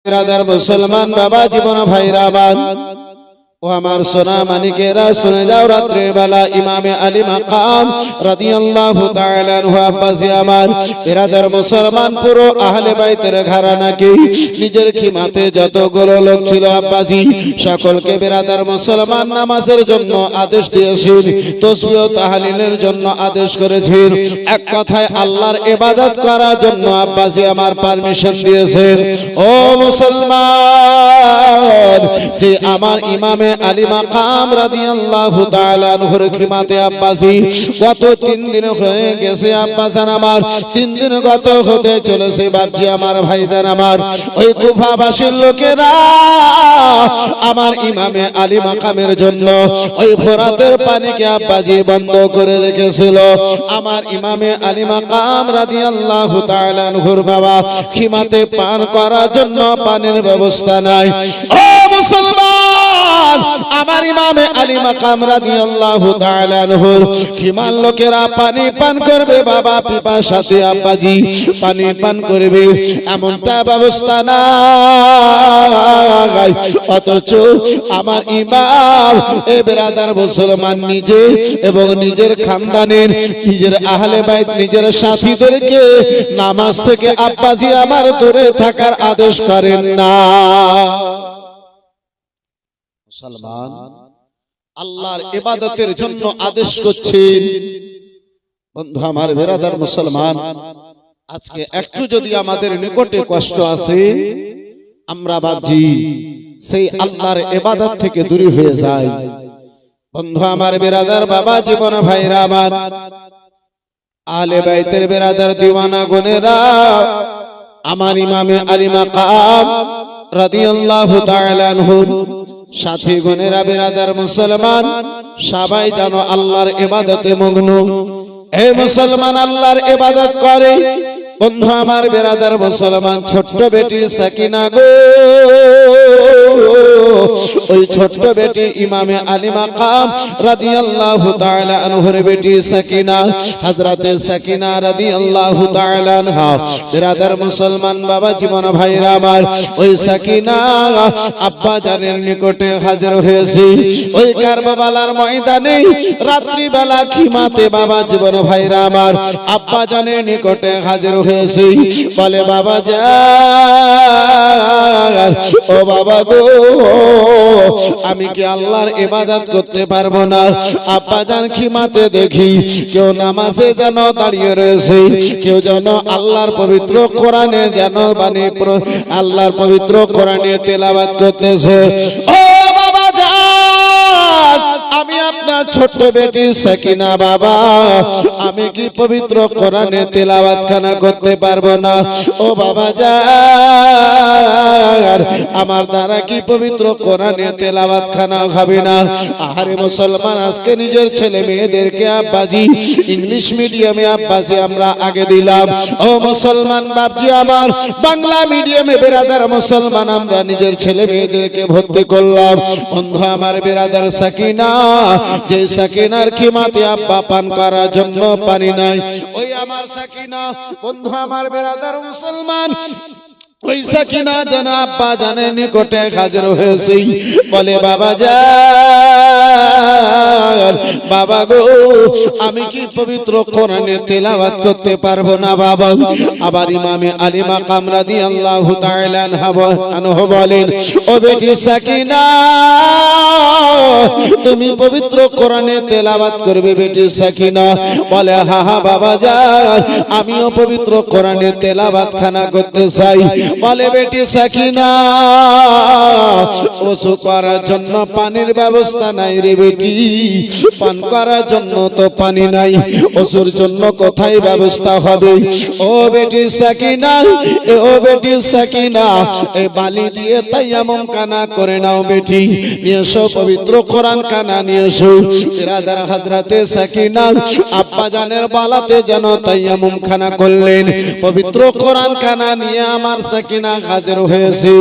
बिरादर मुसलमान बाबा जीवन भाईराबान ও আমার সোনা মানিকেরা শুনে যাও রাতের বেলা ইমামে আলী মাকাম রাদিয়াল্লাহু তাআলা আনহু আব্বাসী আমার বিরাদর মুসলমান পুরো আহলে বাইতের ঘরানাকে নিজের খিমাতে যতগুলো লোক ছিল আব্বাসী সকলকে বিরাদর মুসলমান নামাজের জন্য আদেশ দিয়েছেন তাসবিহ ও তাহলিলের জন্য আদেশ করেছেন এক কথায় আল্লাহর ইবাদত করার জন্য আব্বাসী আমার পারমিশন দিয়েছেন ও মুসলমান যে আমার ইমামে আলী মাকাম রাদিয়াল্লাহু তাআলা আনহুর খিমাতে আব্বাসী গত 3 দিন হয়ে গেছে আব্বাসান আমার 3 দিন গত হতে চলেছে বাপজি আমার ভাইজান আমার ওই কুফাবাসীর লোকেরা আমার ইমামে আলী মাকামের জন্য ওই ফোরাতের পানিকে আব্বাজি বন্ধ করে রেখেছিল আমার ইমামে আলী মাকাম রাদিয়াল্লাহু তাআলা আনহুর বাবা খিমাতে পান করার জন্য পানির ব্যবস্থা নাই ও মুসলমান আমার ইমামে আলী মাকাম রাদিয়াল্লাহু তাআলা আনহুর খিমার লোকেরা পানি পান করবে বাবা পিপাসাতে আব্বাজি পানি পান করবে এমনটা ব্যবস্থা নাই অথচ আমার ইমাম এ বিরাদার মুসলমান নিজে এবং নিজের খানদানের নিজের আহলে বাইত নিজের সাথীদেরকে নামাজ থেকে আব্বাজি আমার দূরে থাকার আদেশ করেন না মুসলমান আল্লাহর ইবাদতের জন্য আদেশ করছেন বন্ধু আমার বিরাদার মুসলমান আজকে একটু যদি আমাদের নিকটে কষ্ট আছে আমরা ভাবছি সেই আল্লাহর ইবাদত থেকে দূরে হয়ে যায় বন্ধু আমার বিরাদার বাবা জীবন ভাইরা আমার আহলে বাইতের বিরাদার দিওয়ানা গুনেরা আমার ইমামে আলী মাকাম রাদিয়াল্লাহু তাআলা আনহু সাথী গুনেরা বিরাদার মুসলমান সবাই জানো আল্লাহর ইবাদতে মগ্ন এই মুসলমান আল্লাহর ইবাদত করে বন্ধু আমার বিরাদার মুসলমান ছোট্ট বেটি সাকিনা গো ওই ছোট্ট বেটি ইমামে আলী মাকাম রাদিয়াল্লাহু তাআলা আনহুর বেটি সাকিনা হযরতে সাকিনা রাদিয়াল্লাহু তাআলা আনহা বিরাদার মুসলমান বাবা জীবন ভাইরা আমার ওই সাকিনা আব্বা জানের নিকটে হাজির হয়েছে ওই কারবালার ময়দানে রাত্রি বেলা খিমাতে বাবা জীবন ভাইরা আমার আব্বা জানের নিকটে হাজির হয়েছে বলে বাবা জান ও বাবা গো আমি কি আল্লাহর ইবাদত করতে পারবো না আব্বা জান খিমাতে দেখি কেউ নামাজে যেন দাঁড়িয়ে রয়েছে কেউ যেন আল্লাহর পবিত্র কোরআনে যেন বাণী আল্লাহর পবিত্র কোরআনে তেলাওয়াত করতেছে ও বাবা জান আমি আপনার ছোট্ট বেটি সাকিনা বাবা আমি কি পবিত্র কোরআনে তেলাওয়াত খানা করতে পারবো না ও বাবা জান আমার দ্বারা কি পবিত্র কোরআনে তেলাওয়াত খানা হবে না আরে মুসলমান আজকে নিজের ছেলে মেয়েদেরকে আব্বাজি ইংলিশ মিডিয়ামে আব্বাজি আমরা আগে দিলাম ও মুসলমান বাপজি আমার বাংলা মিডিয়ামে বিরাদার মুসলমান আমরা নিজের ছেলে মেয়েদেরকে ভর্তি করলাম বন্ধু আমার বিরাদার সাকিনা যে সাকিনার খিমাতে আব্বা পান করার জন্য পানি নাই ওই আমার সাকিনা বন্ধু আমার বিরাদার মুসলমান ওই সাকিনা জানা আব্বা জানের নিকটে হাজির হয়েছে বলে বাবা জান বাবা গো আমি কি পবিত্র কোরআনে তেলাওয়াত করতে পারবো না বাবা আবার ইমামে আলী মাকাম রাদিয়াল্লাহু তাআলা আনহু বলেন ও বেটি সাকিনা তুমি পবিত্র কোরআনে তেলাওয়াত করবে বেটি সাকিনা বলে হা হা বাবা জান আমিও পবিত্র কোরআনে তেলাওয়াত খানা করতে চাই বলে বেটি সাকিনা ওযু করার জন্য পানির ব্যবস্থা নাই রে বেটি পান করার জন্য তো পানি নাই ওযুর জন্য কোথায় ব্যবস্থা হবে ও বেটি সাকিনা ও বেটি সাকিনা এই বালি দিয়ে তায়াম্মুম কানা করে নাও বেটি নিয়ে এসো পবিত্র কোরআন কানা নিয়ে এসো বিরাদার হযরতে সাকিনা আব্বা জানের বালাতে যেন তায়াম্মুম খানা করলেন পবিত্র কোরআন কানা নিয়ে আমার সাকিনা হাজির হয়েছে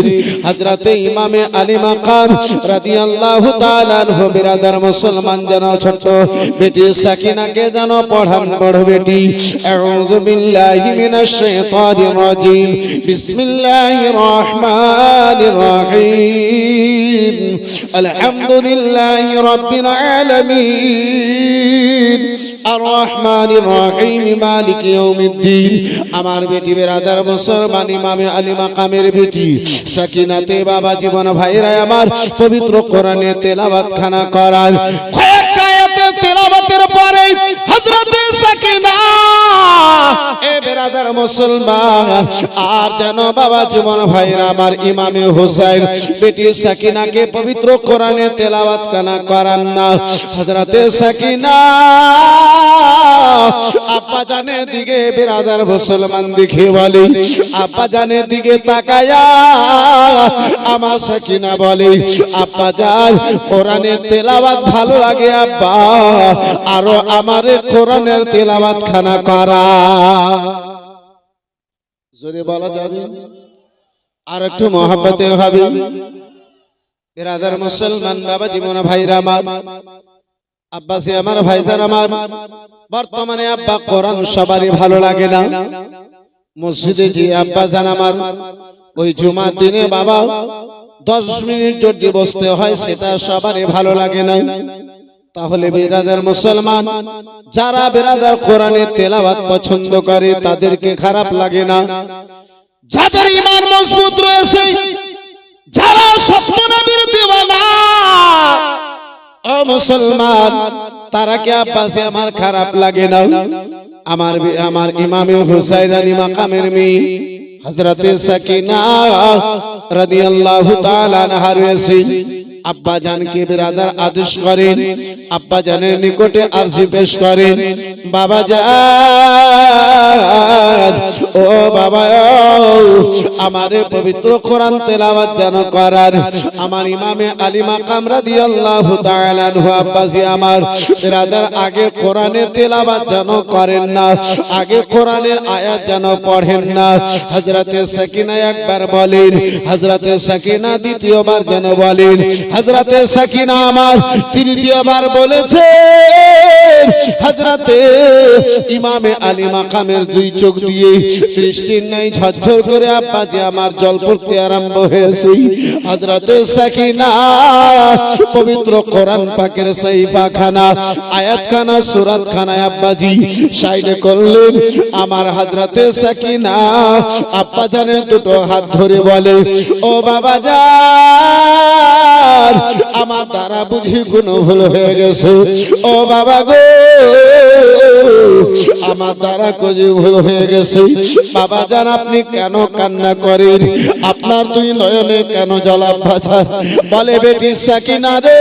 হযরতে ইমামে আলী মাকাম রাদিয়াল্লাহু তাআলা আনহু বিরাদার মুসলমান যেন ছোট বেটি সাকিনাকে যেন পড়ান বড় বেটি আউযু বিল্লাহি মিনাশ শাইতানির রাজিম বিসমিল্লাহির রহমানির রহিম আলহামদুলিল্লাহি রাব্বিল আলামিন আর রহমানির রহিম মালিকি ইয়াউমিদ্দিন আমার বেটি বিরাদার মুসলমান ইমামে আলী মাকামের বেটি সাকিনাতে বাবা জীবন ভাইরা আমার পবিত্র কোরআনে তেলাওয়াত খানা করার কয়েকটা আয়াতের তেলাওয়াতের পরে হযরতে সাকিনা এ বিরাদার মুসলমান আর যেন বাবা জীবন ভাইরা আমার ইমামে হোসেন বেটি সাকিনাকে পবিত্র কোরআনে তেলাওয়াত খানা করান না হযরতে সাকিনা আব্বা জানের দিকে বিরাদার মুসলমান দেখে বলে আব্বা জানের দিকে তাকায়া আমার সাকিনা বলে আব্বা জান কোরআনের তেলাওয়াত ভালো লাগে আব্বা আরো আমার কোরআনের তেলাওয়াত খানা করা জোরে বলা যাবে আর একটু মহব্বতে হবে বিরাদার মুসলমান বাবা জীবন ভাইরা আমার আব্বাসি আমার ভাইজান আমার বর্তমানে আব্বা কোরআন সবারই ভালো লাগে না মসজিদে যে আব্বা জান আমার ওই জুমার দিনে বাবা 10 মিনিট যদি বসতে হয় সেটা সবারই ভালো লাগে না তাহলে বিরাদার মুসলমান যারা বিরাদার কোরআনের তেলাওয়াত পছন্দ করে তাদেরকে খারাপ লাগে না যাদের ঈমান মজবুত রয়েছে যারা সত্য নবীর দিওয়ানা ও মুসলমান তারা কি আব্বাসে আমার খারাপ লাগে না আমার ইমামে হুসাইন আলী মাকামের মেয়ে হযরতে সাকিনা রাদিয়াল্লাহু তাআলা আনহা রয়েছে আব্বা জানকে বিরাদার আদেশ করেন আব্বা জানের নিকটে আরজি পেশ করেন বাবা জান ও বাবা আমারে পবিত্র কোরআন তেলাওয়াত যেন করার আমার ইমামে আলী মাকাম রাদিয়াল্লাহু তাআলা আনহু আব্বাজি আমার বিরাদার আগে কোরআনের তেলাওয়াত যেন করেন না আগে কোরআনের আয়াত যেন পড়েন না হযরতে সাকিনা একবার বলেন হযরতে সাকিনা দ্বিতীয়বার যেন বলেন হযরতে সাকিনা আমার তৃতীয়বার বলেছে হযরতে ইমামে আলী মাকামের দুই চোখ দিয়ে দৃষ্টির নাই ঝরঝর করে আব্বাজি আমার জল পড়তে আরম্ভ হয়েছে হযরতে সাকিনা পবিত্র কোরআন পাকের সাহিফা খানা আয়াত খানা সূরা খানা আব্বাজি সাইডে করলেন আমার হযরতে সাকিনা আব্বা জানের দুটো হাত ধরে বলে ও বাবা জান আমার দ্বারা বুঝি গুণ ভুল হয়ে গেছে ও বাবা গো আমার দ্বারা কোজি ভুল হয়ে গেছে বাবা জান আপনি কেন কান্না করেন আপনার দুই নয়নে কেন জলাপ ভাষা বলে বেটি সাকিনা রে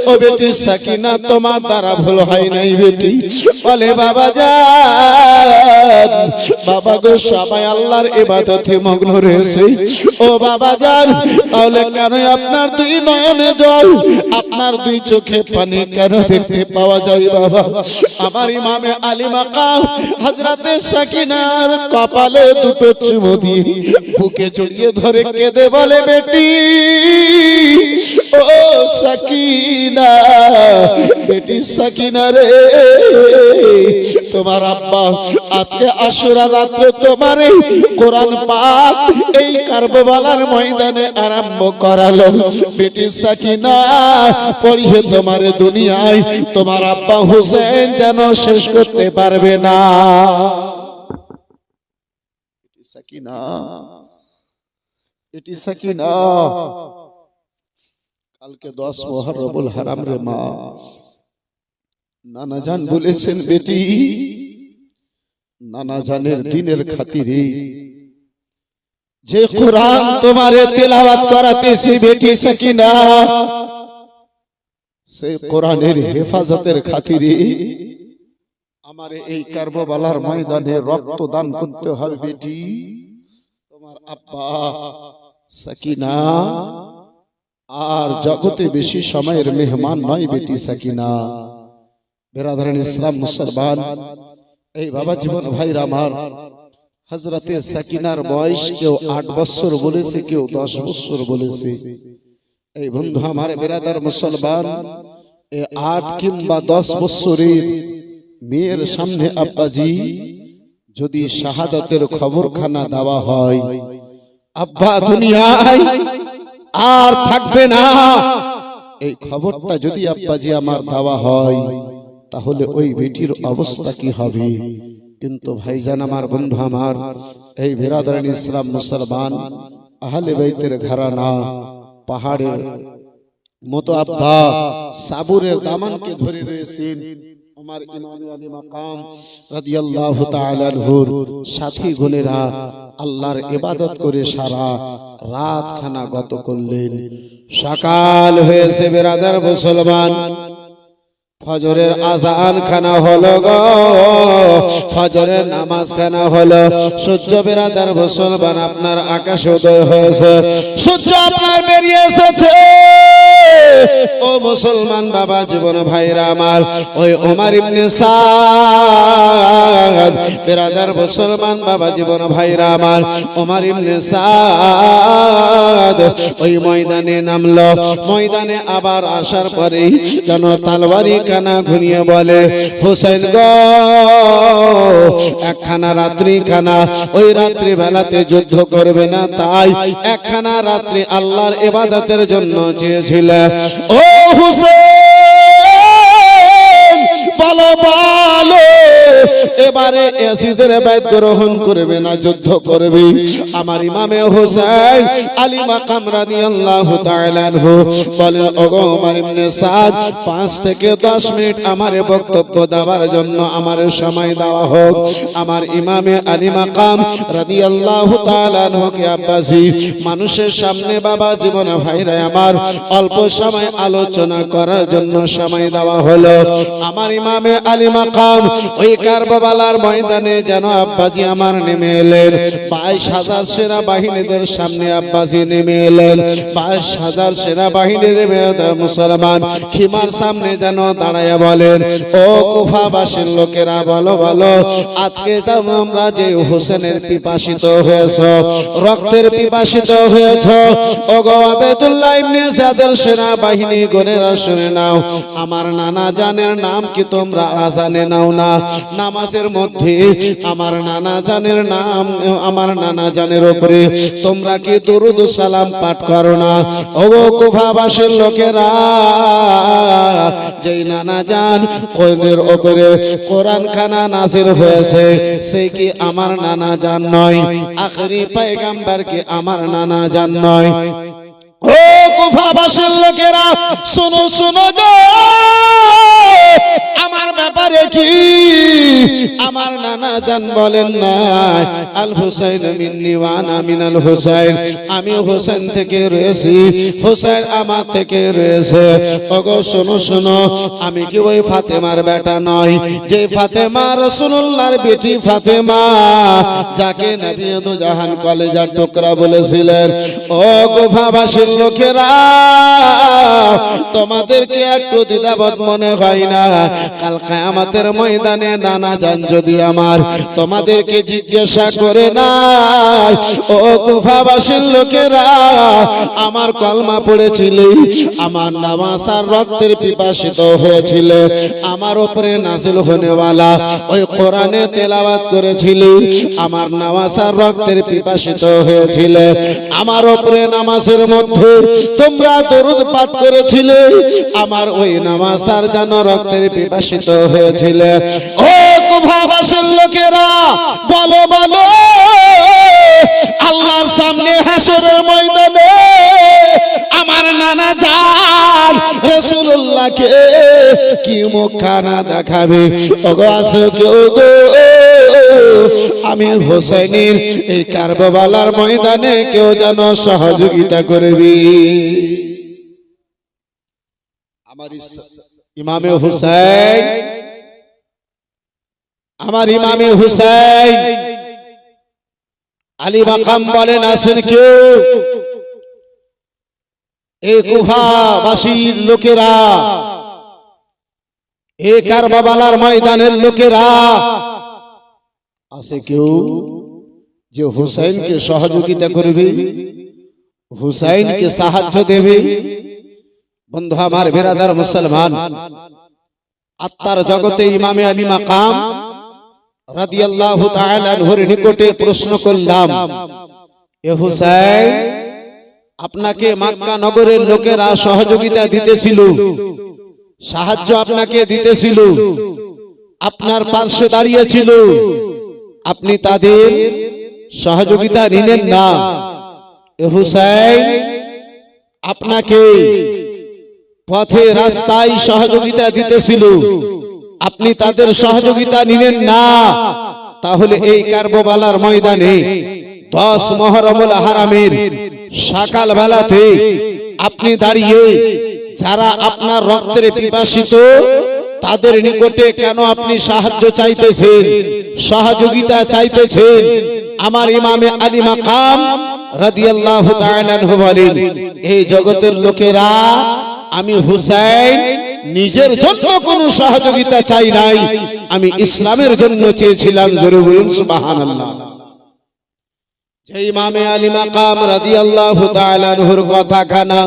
ও বেটি সাকিনা তোমার দ্বারা ভুল হয় নাই বেটি বলে বাবা জান বাবা গো সবাই আল্লাহর ইবাদতে মগ্ন রয়েছে ও বাবা জান তাহলে কেন আপনার দুই নয়নে জল আপনার দুই চোখে পানি কেন দেখতে পাওয়া যায় বাবা আমার ইমামে আলী মাকাম হযরতে সাকিনার কপালে দুটো চুমু দিয়ে বুকে জড়িয়ে ধরে কেঁদে বলে বেটি ও সাকিনা বেটি সাকিনা রে তোমার আব্বা আজকে আশুরা রাতে তোমার এই কোরআন পাক এই কারবালার ময়দানে আরম্ভ করালো বেটি সাকিনা পড়িয়ে তোমার দুনিয়ায় তোমার আব্বা হোসেন যেন শেষ করতে পারবে না বেটি সাকিনা বেটি সাকিনা কালকে 10 মুহররমুল হারাম রে মা নানা জান বলেছেন বেটি নানা জানের দিনের খাতিরে যে কোরআন তোমারে তেলাওয়াত করাতেছি বেটি সাকিনা সেই কোরআনের হেফাজতের খাতিরে আমারে এই কারবালার ময়দানে রক্ত দান করতে হবে বেটি তোমার আব্বা সাকিনা আর জগতে বেশি সময়ের মেহমান নয় বেটি সাকিনা বেরাদারান ইসলাম মুসলমান এই বাবা জীবন ভাইরা আমার হযরতে সাকিনার বয়স কেউ 8 বছর বলেছে, কেউ 10 বছর বলেছে। এই বন্ধু আমার বিরাদার মুসলমান, এই 8 কিংবা 10 বছরের মেয়ের সামনে আব্বাজি যদি শাহাদাতের খবরখানা দেওয়া হয়, আব্বা দুনিয়ায় আর থাকবে না, এই খবরটা যদি আব্বাজি আমার দেওয়া হয়, তাহলে ওই বেটির অবস্থা কি হবে? কিন্তু ভাইজান আমার, বন্ধু আমার, এই বিরাদারান ইসলাম মুসলমান আহলে বাইতের ঘরানা, পাহাড়ের মতো আব্বা সাবুরের দামানকে ধরে রয়েছেন। আমার ইমাম আলী মাকাম রাদিয়াল্লাহু তাআলা আনহুর সাথী গুণেরা আল্লাহর ইবাদত করে সারা রাত খানা গত করলেন। সকাল হয়েছে বিরাদার মুসলমান, ফজরের আযান খানা হলো গো, ফজরের নামাজ খানা হলো। সূর্য বিরাদার মুসলমান আপনার আকাশে উদয় হয়েছে, সূর্য আপনার বেরিয়ে এসেছে। ও মুসলমান বাবা জীবন ভাইরা আমার, ওই ওমর ইবনে সাদ বিরাদার মুসলমান বাবা জীবন ভাইরা আমার, ওমর ইবনে সাদ ওই ময়দানে নামলো। ময়দানে আবার আসার পরে যেন তালওয়ারি কানা ঘুরিয়ে বলে, হোসেন গো, একখানা রাত্রি খানা, ওই রাত্রি বেলাতে যুদ্ধ করবে না, তাই একখানা রাত্রি আল্লাহর ইবাদতের জন্য চেয়েছিলেন। ও হুসেন, বলো বলো, এবারে ইয়াজিদের বাইত গ্রহণ করবে না যুদ্ধ করবে? আমার ইমামে হোসেন আলী মাকাম রাদিয়াল্লাহু তাআলা আনহু বলেন, ওগো ওমর ইবনে সাদ, 5 থেকে 10 মিনিট আমারে বক্তব্য দেওয়ার জন্য আমার সময় দেওয়া হোক। আমার ইমামে আলী মাকাম রাদিয়াল্লাহু তাআলা আনহুকে আব্বাসি মানুষের সামনে বাবা জীবন ভাইরা আমার অল্প সময় আলোচনা করার জন্য সময় দেওয়া হলো। আমার ইমামে আলী মাকাম ওই কারবালার ময়দানে যেন আব্বাজি আমার নেমে এলেন। 22,000 সেনা বাহিনীদের সামনে আব্বাজি নেমে এলেন। 22,000 সেনা বাহিনী নেমে মুসলমান খিমার সামনে যেন দাঁড়ায় বলেন, ও কুফাবাসীর লোকেরা, বলো বলো, আজকে তোমরা যে হোসেনের পিপাসিত হয়েছ, রক্তের পিপাসিত হয়েছ, ওগো আবেদুল্লাহ ইবনে সাদের সেনা বাহিনী গণেরা শুনে নাও, আমার নানা জানের নাম কি তোমরা আজানে নাও না? নামাজের মধ্যে আমার নানা জানের নাম, আমার নানা জানের উপরে তোমরা কি দরুদ সালাম পাঠ করো না? ওগো কুফাবাসীর লোকেরা, যেই নানা জান কোরআনের উপরে কোরআন খানা নাযিল হয়েছে, সে কি আমার নানা জান নয়? আখেরি পয়গম্বর কি আমার নানা জান নয়? ও কুফাবাসীর লোকেরা, শুনো শুনো গো, আমার ব্যাপারে কি আমার নানা জান বলেন না, আল হুসাইন মিন্নি ওয়া আনা মিনাল হুসাইন, আমি হোসেন থেকে রয়েছি, হোসেন আমার থেকে রয়েছে। ওগো শোনো শোনো, আমি কি ওই ফাতেমার বেটা নই, যে ফাতেমা রাসূলুল্লাহর বেটি ফাতেমা, যাকে নবী দু জাহান কলেজার টুকরা বলেছিলেন। ও কুফাবাসীর লোকেরা, তোমাদেরকে একটু দ্বিধাবোধ মনে হয় না? কাল কিয়ামতের ময়দানে নানা জান যদি আমার তোমাদেরকে জিজ্ঞাসা করে না, ও কুফাবাসীর লোকেরা, আমার কলমা পড়েছিলে, আমার নামাজ আর রক্তের পিপাসিত হয়েছিলে, আমার উপরে নাযিল হনেওয়ালা ওই কোরআনে তেলাওয়াত করেছিলে, আমার নামাজ আর রক্তের পিপাসিত হয়েছিলে, আমার উপরে নামাজের মধ্যে তোমরা দরুদ পাঠ করেছিলে, আমার ওই নামাজ আর যেন রক্তের পিপাসিত হয়েছিলে। ও কুফাবাসীর লোকেরা, বলো বলো, আল্লাহর সামনে হাসরের ময়দানে আমার নানা জান রাসূলুল্লাহকে কি মুখখানা দেখাবে? ওগো আসো কেউ গো, আমি হোসেনের এই কারবালার ময়দানে কেউ যেন সহযোগিতা করবি। আমার ইমামে হুসাইন, আমার ইমামে হুসাইন আলী মাকাম বলেন, আসেন কেউ? এই কুফাবাসীর লোকেরা, এই কারবালার ময়দানের লোকেরা, আছে কেউ? যে হুসাইনকে সহযোগিতা করবে, হুসাইনকে সাহায্য দেবে। বন্ধু আমার বিরাদার মুসলমান, আত্মার জগতে ইমামে আলী মাকাম রাদিয়াল্লাহু তাআলা আনহুর নিকটে প্রশ্ন করলাম, এ হুসাইন, আপনাকে মক্কা নগরের লোকেরা সহযোগিতা দিতেছিল, সাহায্য আপনাকে দিতেছিল, আপনার পার্শ্বে দাঁড়িয়েছিল, আপনি তাদের সহযোগিতা নিলেন না। এ হুসাইন, আপনাকে পথে রাস্তায় সহযোগিতা দিতেছিল, আপনি তাদের সহযোগিতা নিলেন না। তাহলে এই কারবালার ময়দানে 10 মুহররমুল হারামের সকাল বেলাতে আপনি দাঁড়িয়ে যারা আপনার রক্তের পিপাসিত তাদের নিকটে কেন আপনি সাহায্য চাইতেছেন, সহযোগিতা চাইতেছেন? আমার ইমামে আলী মাকাম রাদিয়াল্লাহু তাআলা আনহু বলেন, এই জগতের লোকেরা, আমি হুসাইন নিজের জন্য কোনো সহযোগিতা চাই নাই, আমি ইসলামের জন্য চেয়েছিলাম। জোরে বলুন সুবহানাল্লাহ। যে ইমামে আলী মাকাম রাদিয়াল্লাহু তাআলা আনহুর কথা কানা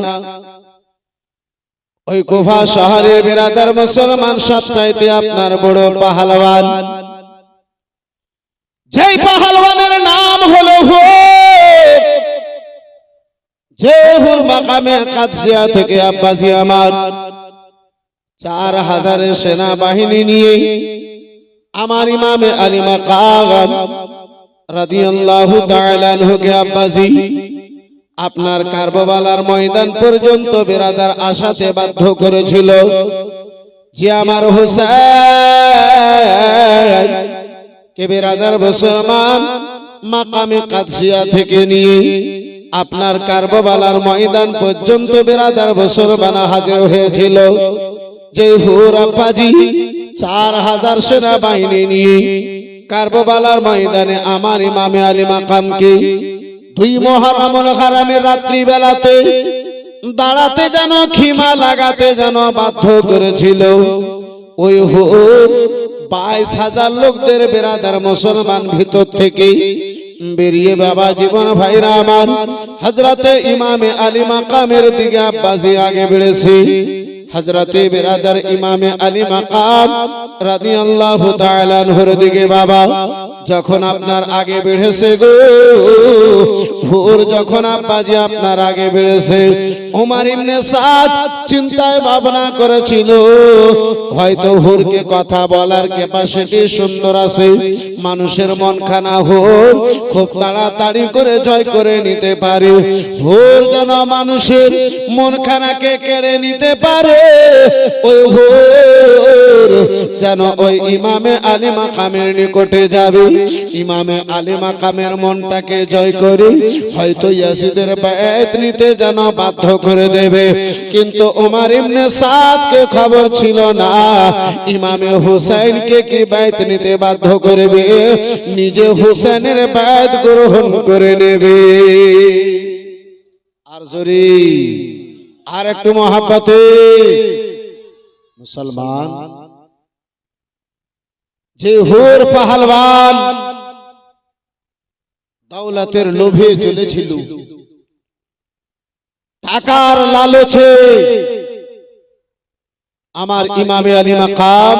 ওই কুফা শহরে বিরাদার মুসলমান সবচাইতে আপনার বড় পাহালওয়ান, যেই পাহালওয়ানের নাম হলো হুর, যে হুর মাকামে কাদসিয়া থেকে আব্বাসি আমার 4000 সেনাবাহিনী নিয়ে আমার ইমামে আলী মাকাম রাদিয়াল্লাহু তাআলা আনহুকে আব্বাসি আপনার কারবালার ময়দান পর্যন্ত বিরাদার আসাতে বাধ্য করেছিল যে আমার হুসাইন কে বিরাদার মুসলমান মাকামে কাদসিয়া থেকে নিয়ে আপনার কারবালার ময়দান পর্যন্ত বিরাদার মুসলমান হাজির হয়েছিল। যে হুর আব্বাজি 4000 সেনাবাহিনী নিয়ে কারবালার ময়দানে আমার ইমামে আলী মাকামকে 2 মুহররমুল হারামের রাত্রি বেলাতে দাঁড়াতে যেন খিমা লাগাতে যেন বাধ্য করেছিল, ওই হুর 22000 লোকদের বিরাদার মুসলমান ভিতর থেকে বেরিয়ে বাবা জীবন ভাইরা আমার হযরতে ইমামে আলী মাকামের দিকে আব্বাসি আগে বেড়েছে। হযরতে বিরাদার ইমামে আলী মাকাম রাদিয়াল্লাহু তাআলা আনহুর দিকে বাবা যখন আপনার আগে বেড়েছে গো, হুর যখন আব্বাজি আপনার আগে বেড়েছে, ওমর ইবনে সাদ চিন্তায় ভাবনা করেছিল হয়তো হুরকে কথা বলার ক্যাপাসিটি সুন্দর আছে, মানুষের মন খানা হুর খুব তাড়াতাড়ি করে জয় করে নিতে পারে, হুর যেন মানুষের মন খানাকে কেড়ে নিতে পারে, ওই হুর যেন ওই ইমামে আলী মাকামের নিকটে যাবে, ইমামে আলী মাকামের মনটাকে জয় করে হয়তো ইয়াজিদের বায়াত নিতে যেন বাধ্য করে দেবে। কিন্তু ওমর ইবনে সাদকে খবর ছিল না ইমামে হুসাইনকে কি বায়াত নিতে বাধ্য করবে, নিজে হুসাইনের বায়াত গ্রহণ করে নেবে। আর জোরে আর একটু মহাব্বতে মুসলমান, যে হুর পাহালওয়ান দৌলতের লোভে চলেছিল, টাকার লালচে আমার ইমামে আলী মাকাম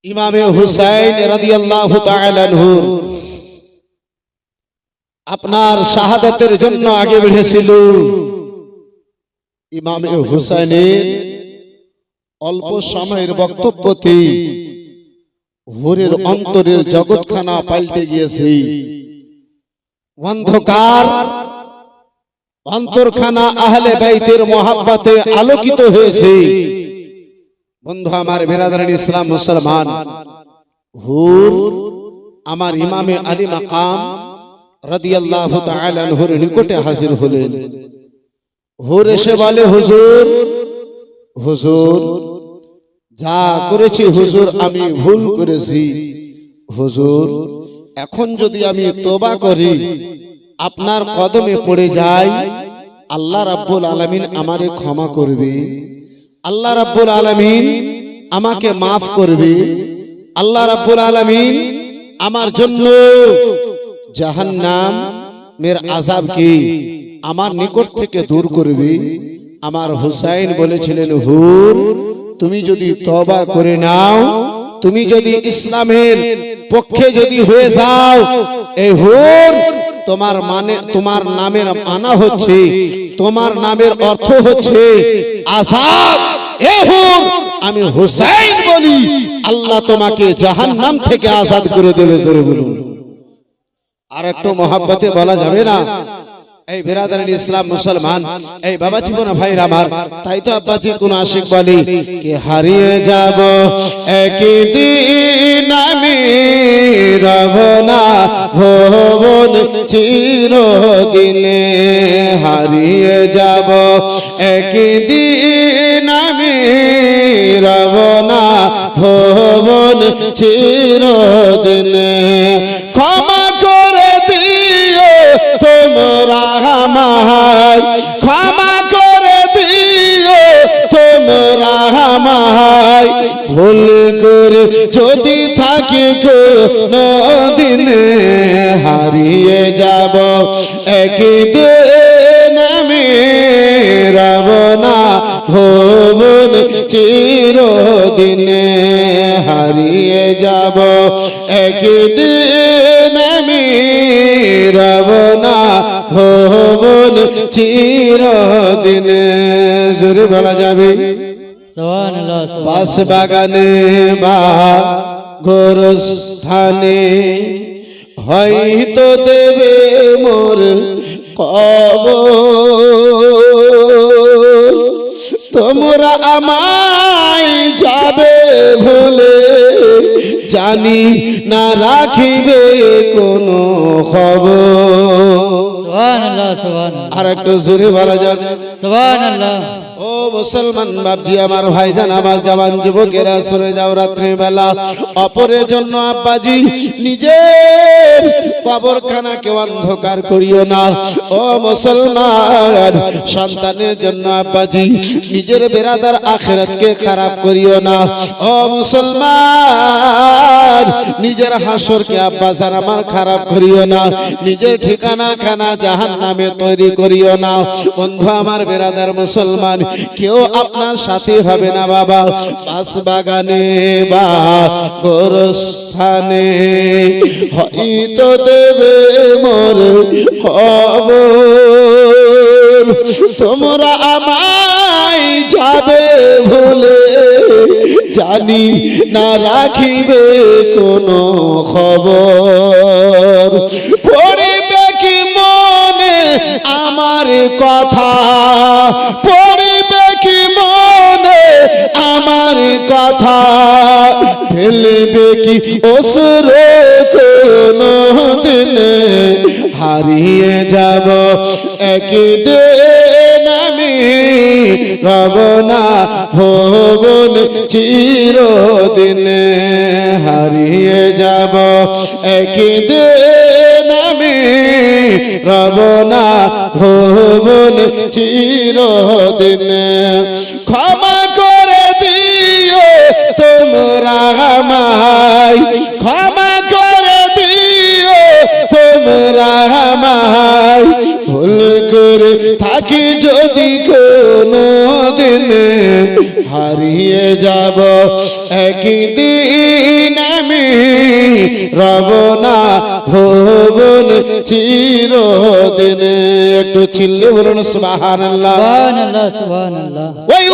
ইমামে হুসাইন রাদিয়াল্লাহু তাআলা আনহু আপনার শাহাদাতের জন্য আগে বেড়েছিল। ইমামে হুসাইনের অল্প সময়ের বক্তব্যতে হুরের অন্তরের জগৎখানা পাল্টে গিয়েছে, অন্ধকার অন্তরখানা আহলে বাইতের মহাব্বতে আলোকিত হয়েছে। বন্ধু আমার বিরাদরান ইসলাম মুসলমান, হুর আমার ইমামে আলী মাকাম রাদিয়াল্লাহু তাআলা আনহুর নিকটে হাজির হলেন। হুর এসে বলে, হুজুর হুজুর যা করেছি হুজুর আমি ভুল করেছি, হুজুর এখন যদি আমি তওবা করি আপনার কদমে পড়ে যাই, আল্লাহ রাব্বুল আলামিন আমারে ক্ষমা করবে, আল্লাহ রাব্বুল আলামিন আমাকে মাফ করবে, আল্লাহ রাব্বুল আলামিন আমার জন্য জাহান্নামের আযাব কি আমার নিকট থেকে দূর করবি। আমার হুসাইন বলেছিলেন, হুর তুমি যদি তওবা করে নাও, তুমি যদি ইসলামের পক্ষে যদি হয়ে যাও, এই হুর তোমার নামের মানা হচ্ছে, তোমার নামের অর্থ হচ্ছে আযাব। এ হুর আমি হুসাইন বলি, আল্লাহ তোমাকে জাহান্নাম থেকে আজাদ করে দেবে। জোরে বলুন। আর একটু মহব্বতে বলা যাবে না? এই বিরাদারান ইসলাম মুসলমান, এই বাবা জীবন ভাইরা আমার, তাই তো আব্বাজি কোন আশিক বলি কি হারিয়ে যাব একদিন আমি, রব না ভুবন চিরদিনে। হারিয়ে যাব একদিন আমি, রব না ভুবন চিরদিনে। ক্ষমা করে দিও তোমরা আমায়, ক্ষমা করে দিও তোমরা আমায়, ভুল করে যদি থাকি কোনো দিনে। হারিয়ে যাব একদিন আমি, রব না ভুবন চিরদিনে। হারিয়ে যাব একদিন আমি, রব না ভুবন চিরদিনে। জোরে বলা যাবে সুবহানাল্লাহ। বাস বাগানে বা গোরস্থানে হয়তো দেবে মোর কবর। তোমরা আমায় যাবে ভুলে, জানি না রাখিবে কোনো খবর। সুবহানাল্লাহ সুবহানাল্লাহ। আর একটু জোরে বলা যাবে সুবহানাল্লাহ। ও মুসলমান বাপজি, আমার ভাইজান, আমার জওয়ান যুবকেরা, সরে যাও রাত্রির বেলা। অপরের জন্য আব্বাজি নিজের কবরখানাকে অন্ধকার করিও না। ও মুসলমান, সন্তানের জন্য আব্বাজি নিজের বেরাদার আখিরাতকে খারাপ করিও না। ও মুসলমান, নিজের হাসরকে আব্বাজান আমার খারাপ করিও না। নিজের ঠিকানা খানা জাহান্নামে তৈরি করিও না। বন্ধু আমার বেরাদার মুসলমান, কেউ আপনার সাথী হবে না বাবা। বাস বাগানে বা গোরস্থানে হয়তো দেবে মোর খবর। তোমরা আমায় যাবে ভুলে, জানি না রাখিবে কোনো খবর। পড়িবে কি মনে আমার কথা, পড়িবে কি মনে আমার কথা, ফেলবে কি অশ্রু কোনো দিনে। হারিয়ে যাব একদিন আমি, রব না ভুবন চিরদিনে। হারিয়ে যাব একদিন আমি, রব না ভুবন চিরদিনে। ক্ষমা করে দিও তোমরা আমায়, ক্ষমা করে দিও তোমরা আমায়, ভুল করে থাকি যদি কোনো দিনে। হারিয়ে যাব একদিন আমি, রব না ভুবন চিরদিনে। একটু চিল্লে বলুন সুবহানাল্লাহ। সুবহানাল্লাহ সুবহানাল্লাহ। ওই